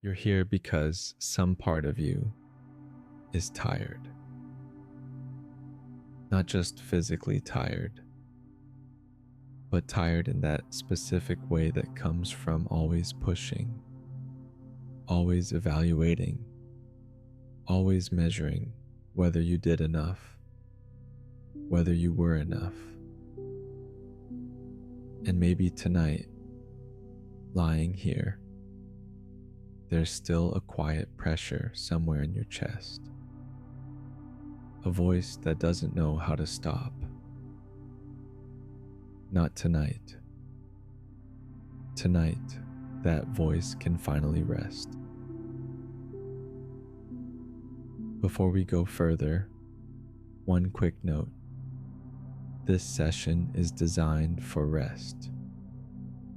You're here because some part of you is tired. Not just physically tired, but tired in that specific way that comes from always pushing, always evaluating, always measuring whether you did enough, whether you were enough. And maybe tonight, lying here, there's still a quiet pressure somewhere in your chest, a voice that doesn't know how to stop. Not tonight. Tonight, that voice can finally rest. Before we go further, one quick note. This session is designed for rest.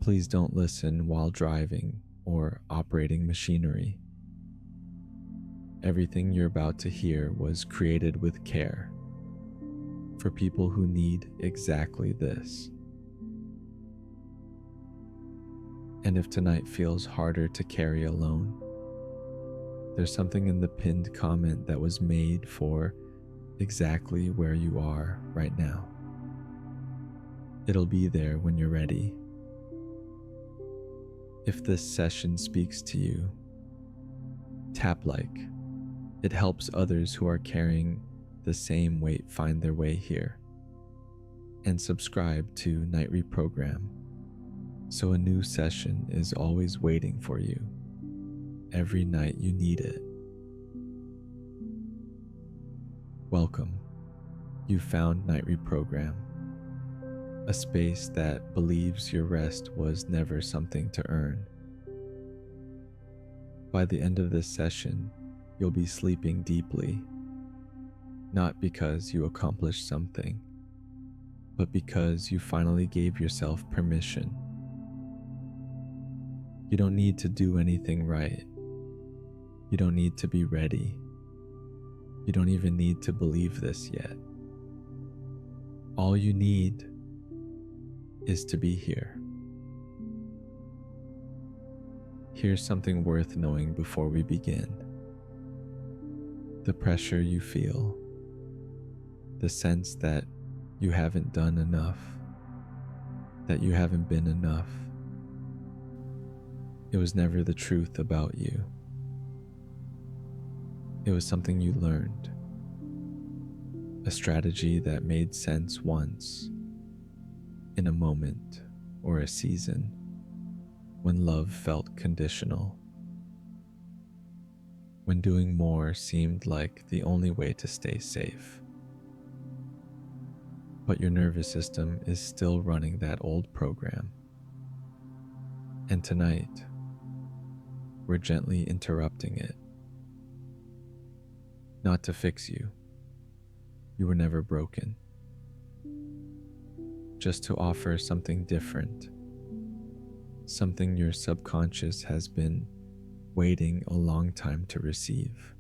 Please don't listen while driving or operating machinery. Everything you're about to hear was created with care for people who need exactly this. And if tonight feels harder to carry alone, there's something in the pinned comment that was made for exactly where you are right now. It'll be there when you're ready. If this session speaks to you, tap like. It helps others who are carrying the same weight find their way here. And subscribe to Night Reprogram so a new session is always waiting for you every night you need it. Welcome. You found Night Reprogram, a space that believes your rest was never something to earn. By the end of this session, you'll be sleeping deeply, not because you accomplished something, but because you finally gave yourself permission. You don't need to do anything right. You don't need to be ready. You don't even need to believe this yet. All you need is to be here. Here's something worth knowing before we begin. The pressure you feel, the sense that you haven't done enough, that you haven't been enough, it was never the truth about you. It was something you learned, a strategy that made sense once, in a moment or a season, when love felt conditional, when doing more seemed like the only way to stay safe. But your nervous system is still running that old program. And tonight, we're gently interrupting it. Not to fix you. You were never broken. Just to offer something different, something your subconscious has been waiting a long time to receive.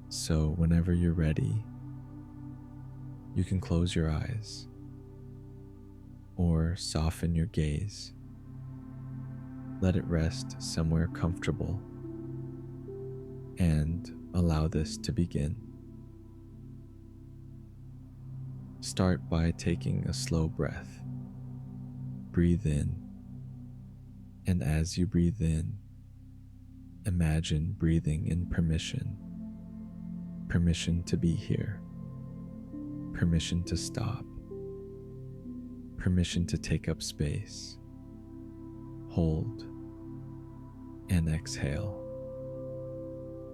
So whenever you're ready, you can close your eyes or soften your gaze. Let it rest somewhere comfortable and allow this to begin. Start by taking a slow breath. Breathe in, and as you breathe in, imagine breathing in permission. Permission to be here. Permission to stop. Permission to take up space. Hold and exhale,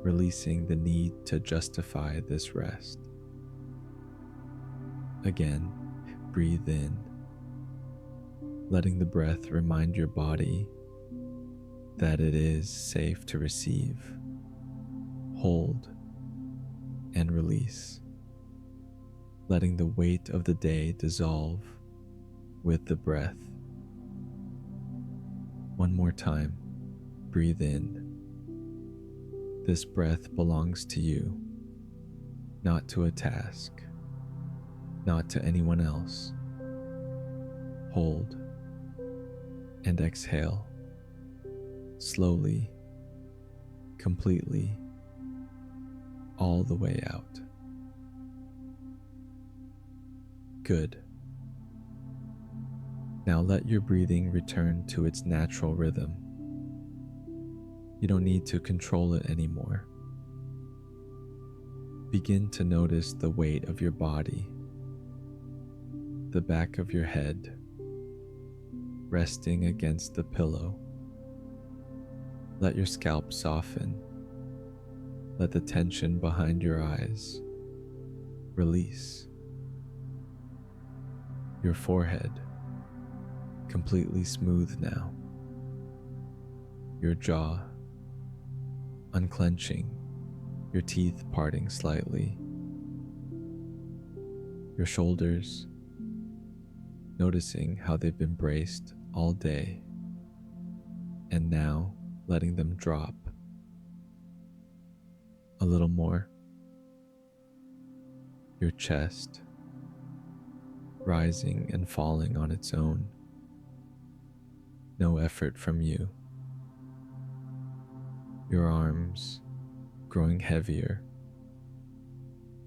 releasing the need to justify this rest. Again, breathe in, letting the breath remind your body that it is safe to receive. Hold and release, letting the weight of the day dissolve with the breath. One more time, breathe in. This breath belongs to you, not to a task, not to anyone else. Hold and exhale, slowly, completely, all the way out. Good. Now let your breathing return to its natural rhythm. You don't need to control it anymore. Begin to notice the weight of your body, the back of your head, resting against the pillow. Let your scalp soften. Let the tension behind your eyes release. Your forehead completely smooth now. Your jaw unclenching, your teeth parting slightly. Your shoulders noticing how they've been braced all day, and now letting them drop. A little more. Your chest rising and falling on its own. No effort from you. Your arms growing heavier,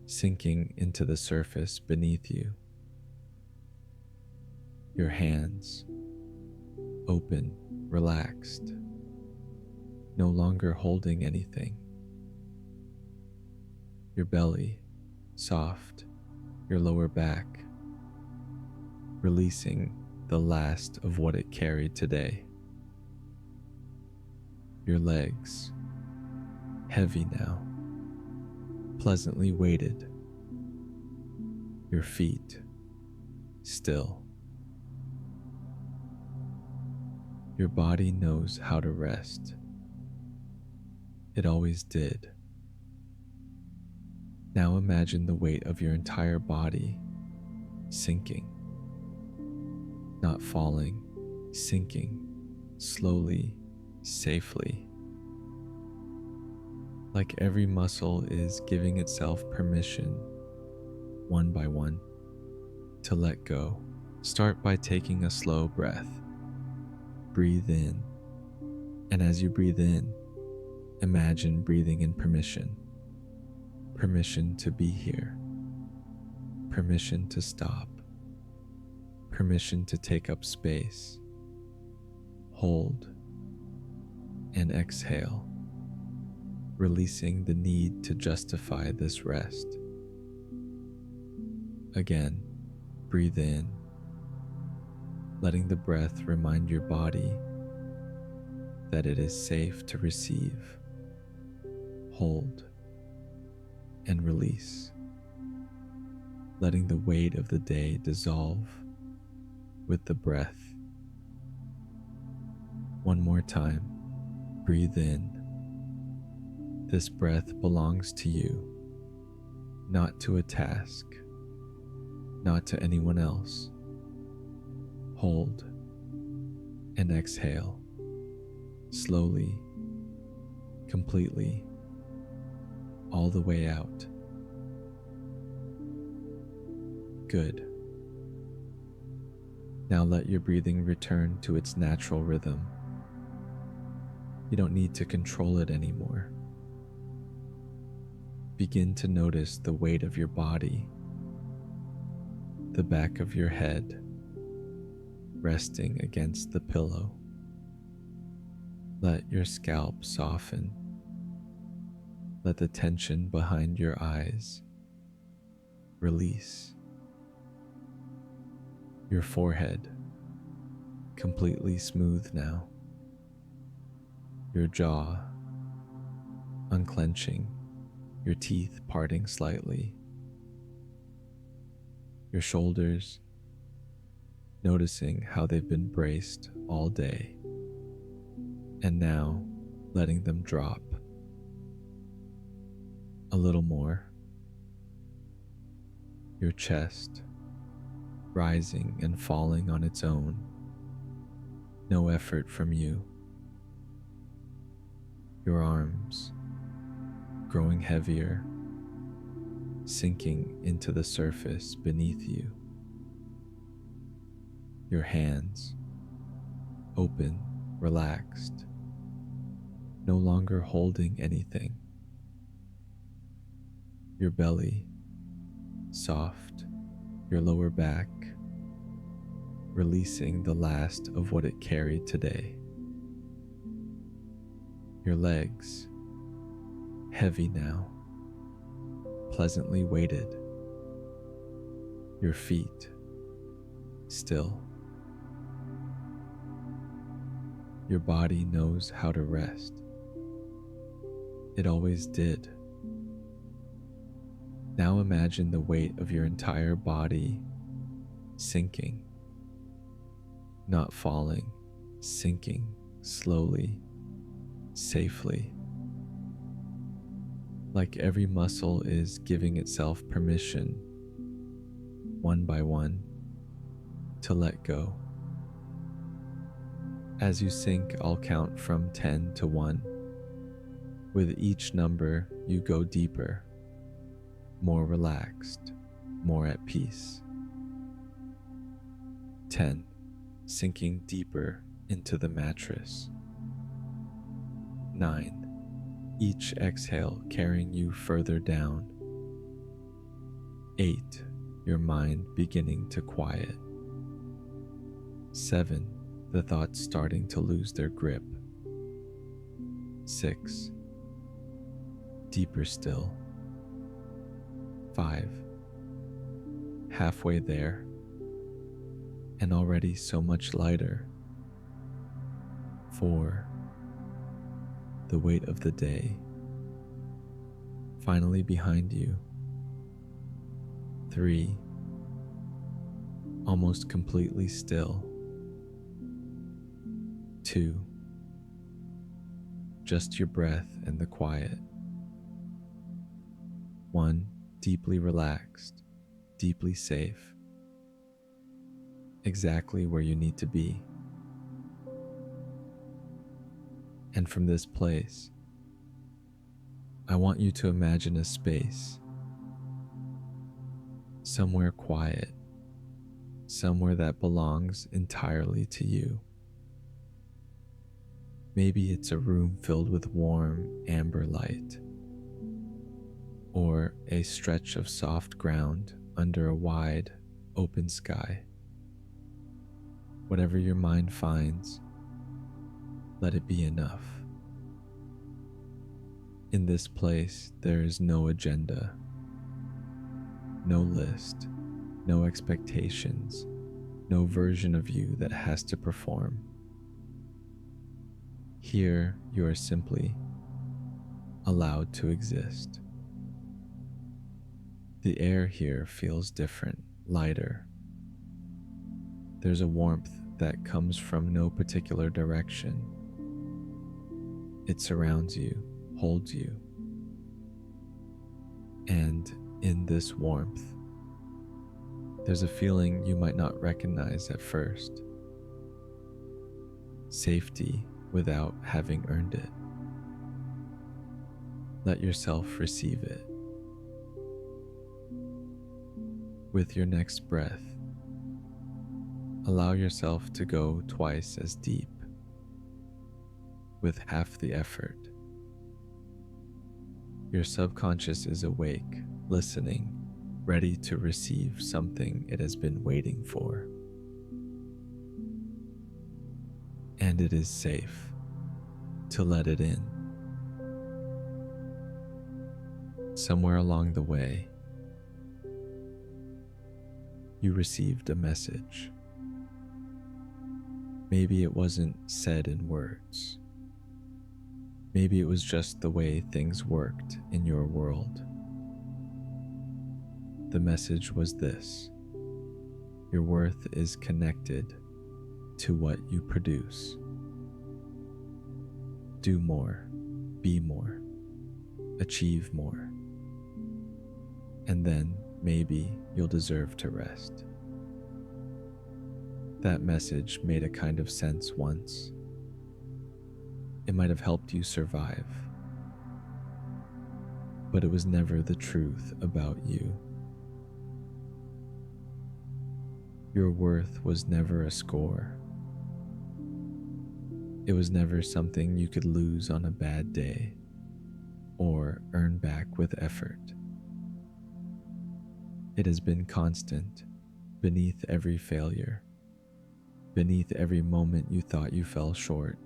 sinking into the surface beneath you. Your hands open, relaxed, no longer holding anything. Your belly soft, your lower back releasing the last of what it carried today. Your legs heavy now, pleasantly weighted. Your feet still. Your body knows how to rest. It always did. Now imagine the weight of your entire body sinking, not falling, sinking slowly, safely. Like every muscle is giving itself permission, one by one, to let go. Start by taking a slow breath. Breathe in, and as you breathe in, imagine breathing in permission. Permission to be here. Permission to stop. Permission to take up space. Hold and exhale, releasing the need to justify this rest. Again, breathe in, letting the breath remind your body that it is safe to receive, hold, and release, letting the weight of the day dissolve with the breath. One more time, breathe in. This breath belongs to you, not to a task, not to anyone else. Hold and exhale, slowly, completely, all the way out. Good. Now let your breathing return to its natural rhythm. You don't need to control it anymore. Begin to notice the weight of your body, the back of your head, resting against the pillow. Let your scalp soften. Let the tension behind your eyes release. Your forehead completely smooth now. Your jaw unclenching, your teeth parting slightly. Your shoulders noticing how they've been braced all day, and now letting them drop. A little more. Your chest rising and falling on its own. No effort from you. Your arms growing heavier, sinking into the surface beneath you. Your hands open, relaxed, no longer holding anything. Your belly soft, your lower back releasing the last of what it carried today. Your legs heavy now, pleasantly weighted. Your feet still. Your body knows how to rest. It always did. Now imagine the weight of your entire body sinking, not falling, sinking slowly, safely. Like every muscle is giving itself permission, one by one, to let go. As you sink, I'll count from 10 to 1. With each number, you go deeper, more relaxed, more at peace. 10. Sinking deeper into the mattress. 9. Each exhale carrying you further down. 8. Your mind beginning to quiet. 7. The thoughts starting to lose their grip. 6. Deeper still. 5. Halfway there, and already so much lighter. 4. The weight of the day finally behind you. 3. Almost completely still. 2. Just your breath and the quiet. 1. Deeply relaxed, deeply safe, exactly where you need to be. And from this place, I want you to imagine a space, somewhere quiet, somewhere that belongs entirely to you. Maybe it's a room filled with warm amber light, or a stretch of soft ground under a wide, open sky. Whatever your mind finds, let it be enough. In this place, there is no agenda, no list, no expectations, no version of you that has to perform. Here, you are simply allowed to exist. The air here feels different, lighter. There's a warmth that comes from no particular direction. It surrounds you, holds you. And in this warmth, there's a feeling you might not recognize at first. Safety without having earned it. Let yourself receive it. With your next breath, allow yourself to go twice as deep, with half the effort. Your subconscious is awake, listening, ready to receive something it has been waiting for. And it is safe to let it in. Somewhere along the way, you received a message. Maybe it wasn't said in words. Maybe it was just the way things worked in your world. The message was this: your worth is connected to what you produce. Do more, be more, achieve more, and then maybe you'll deserve to rest. That message made a kind of sense once. It might have helped you survive, but it was never the truth about you. Your worth was never a score. It was never something you could lose on a bad day or earn back with effort. It has been constant, beneath every failure, beneath every moment you thought you fell short.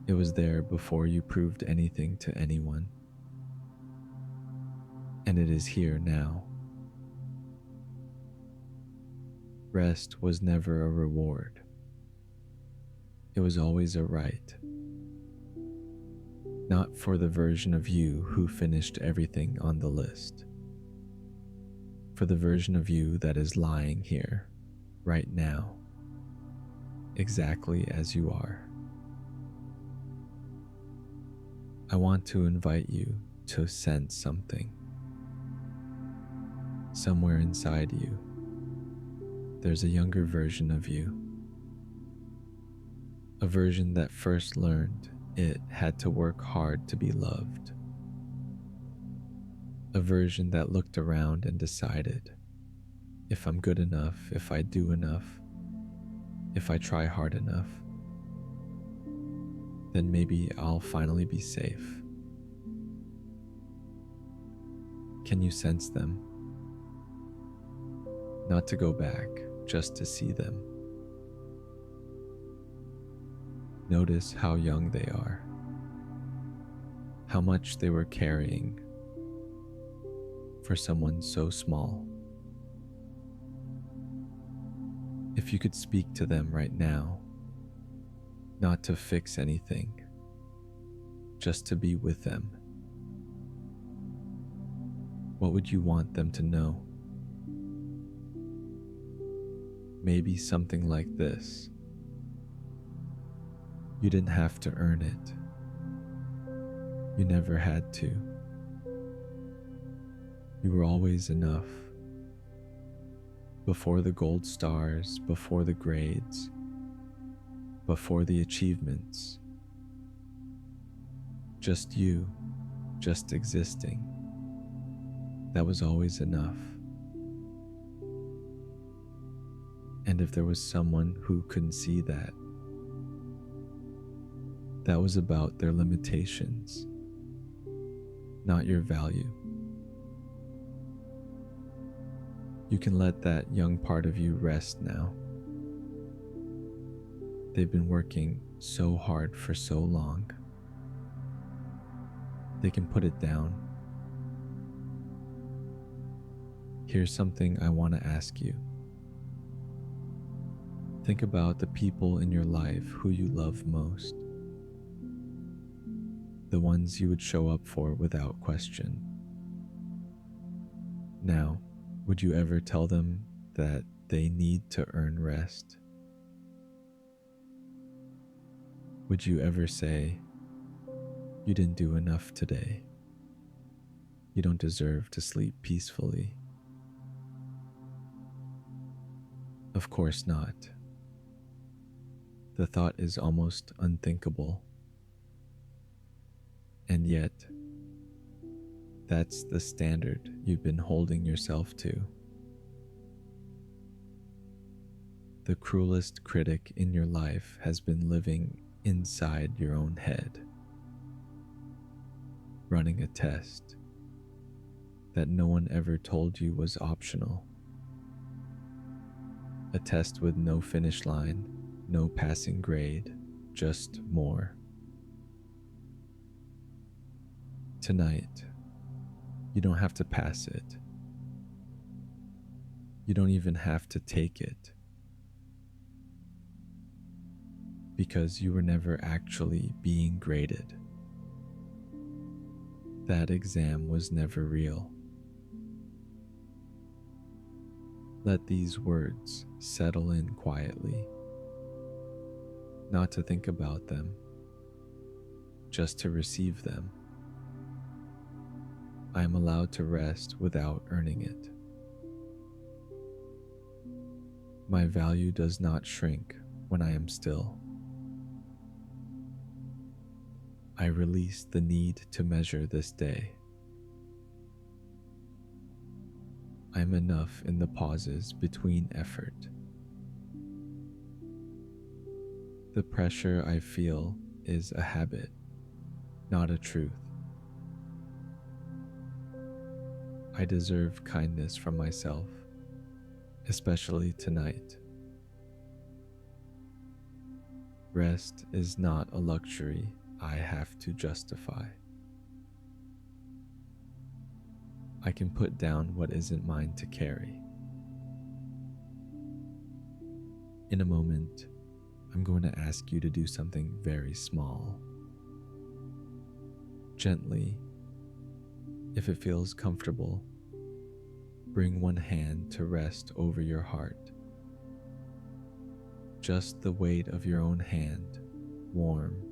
It was there before you proved anything to anyone. And it is here now. Rest was never a reward. It was always a right. Not for the version of you who finished everything on the list. For the version of you that is lying here, right now, exactly as you are. I want to invite you to sense something. Somewhere inside you, there's a younger version of you. A version that first learned it had to work hard to be loved. A version that looked around and decided, if I'm good enough, if I do enough, if I try hard enough, then maybe I'll finally be safe. Can you sense them? Not to go back, just to see them. Notice how young they are, how much they were carrying for someone so small. If you could speak to them right now, not to fix anything, just to be with them, what would you want them to know? Maybe something like this. You didn't have to earn it. You never had to. You were always enough. Before the gold stars, before the grades, before the achievements. Just you, just existing. That was always enough. And if there was someone who couldn't see that, that was about their limitations, not your value. You can let that young part of you rest now. They've been working so hard for so long. They can put it down. Here's something I want to ask you. Think about the people in your life who you love most. The ones you would show up for without question. Now, would you ever tell them that they need to earn rest? Would you ever say, you didn't do enough today? You don't deserve to sleep peacefully? Of course not. The thought is almost unthinkable. And yet, that's the standard you've been holding yourself to. The cruelest critic in your life has been living inside your own head, running a test that no one ever told you was optional. A test with no finish line, no passing grade, just more. Tonight, you don't have to pass it. You don't even have to take it. Because you were never actually being graded. That exam was never real. Let these words settle in quietly. Not to think about them, just to receive them. I am allowed to rest without earning it. My value does not shrink when I am still. I release the need to measure this day. I am enough in the pauses between effort. The pressure I feel is a habit, not a truth. I deserve kindness from myself, especially tonight. Rest is not a luxury I have to justify. I can put down what isn't mine to carry. In a moment, I'm going to ask you to do something very small. Gently, if it feels comfortable, bring one hand to rest over your heart. Just the weight of your own hand, warm,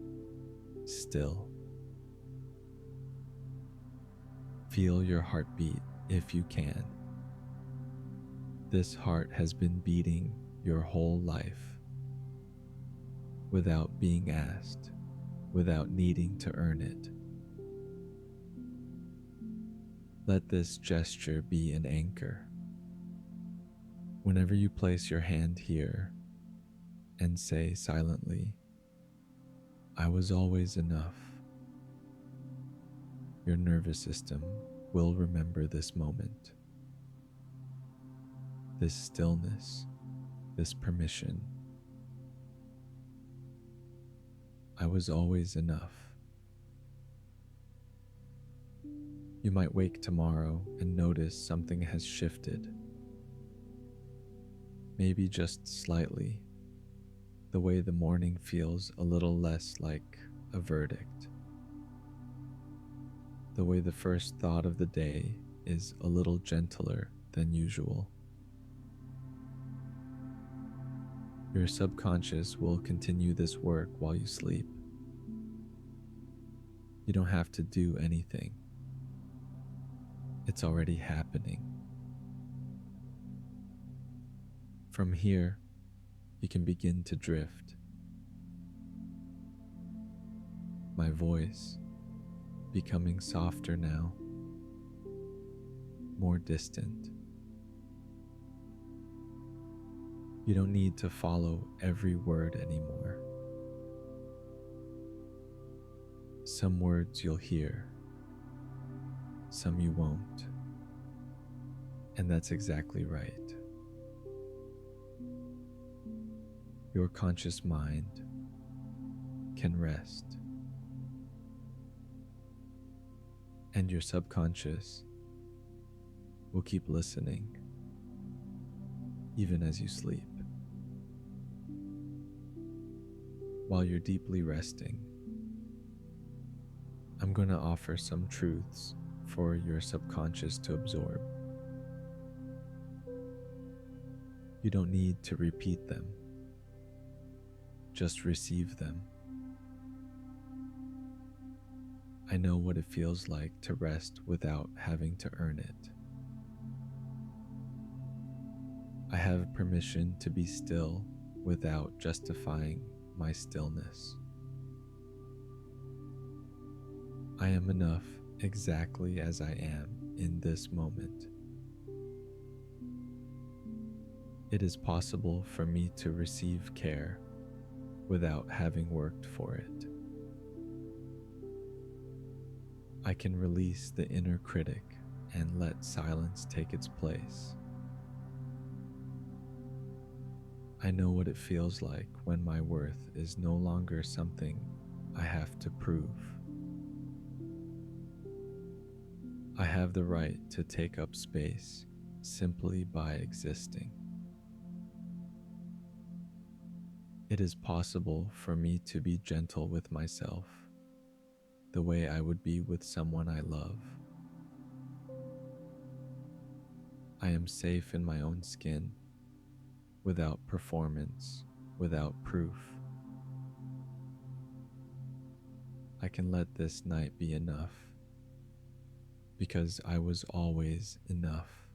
still. Feel your heartbeat if you can. This heart has been beating your whole life without being asked, without needing to earn it. Let this gesture be an anchor. Whenever you place your hand here and say silently, "I was always enough," your nervous system will remember this moment, this stillness, this permission. I was always enough. You might wake tomorrow and notice something has shifted. Maybe just slightly. The way the morning feels a little less like a verdict. The way the first thought of the day is a little gentler than usual. Your subconscious will continue this work while you sleep. You don't have to do anything. It's already happening. From here, you can begin to drift. My voice becoming softer now, more distant. You don't need to follow every word anymore. Some words you'll hear, some you won't. And that's exactly right. Your conscious mind can rest, and your subconscious will keep listening even as you sleep. While you're deeply resting, I'm going to offer some truths for your subconscious to absorb. You don't need to repeat them, just receive them. I know what it feels like to rest without having to earn it. I have permission to be still without justifying my stillness. I am enough exactly as I am in this moment. It is possible for me to receive care without having worked for it. I can release the inner critic and let silence take its place. I know what it feels like when my worth is no longer something I have to prove. I have the right to take up space simply by existing. It is possible for me to be gentle with myself, the way I would be with someone I love. I am safe in my own skin, without performance, without proof. I can let this night be enough, because I was always enough.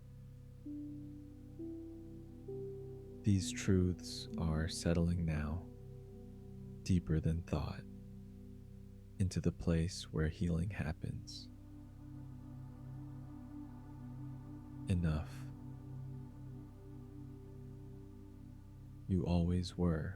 These truths are settling now, deeper than thought, into the place where healing happens. Enough. You always were.